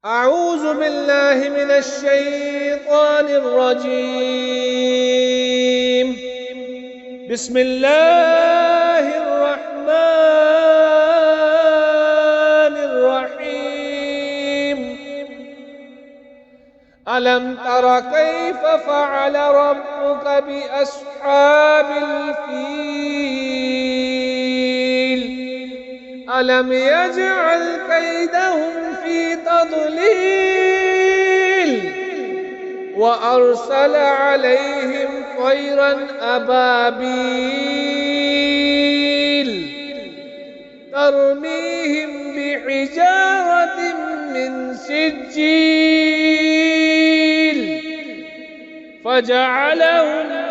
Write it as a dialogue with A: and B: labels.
A: أعوذ بالله من الشيطان الرجيم. بسم الله الرحمن الرحيم. ألم تر كيف فعل ربك بأصحاب الفيل؟ ألم يجعل كيدهم في تضليل وأرسل عليهم طيرا أبابيل ترميهم بحجارة من سجيل فجعلهم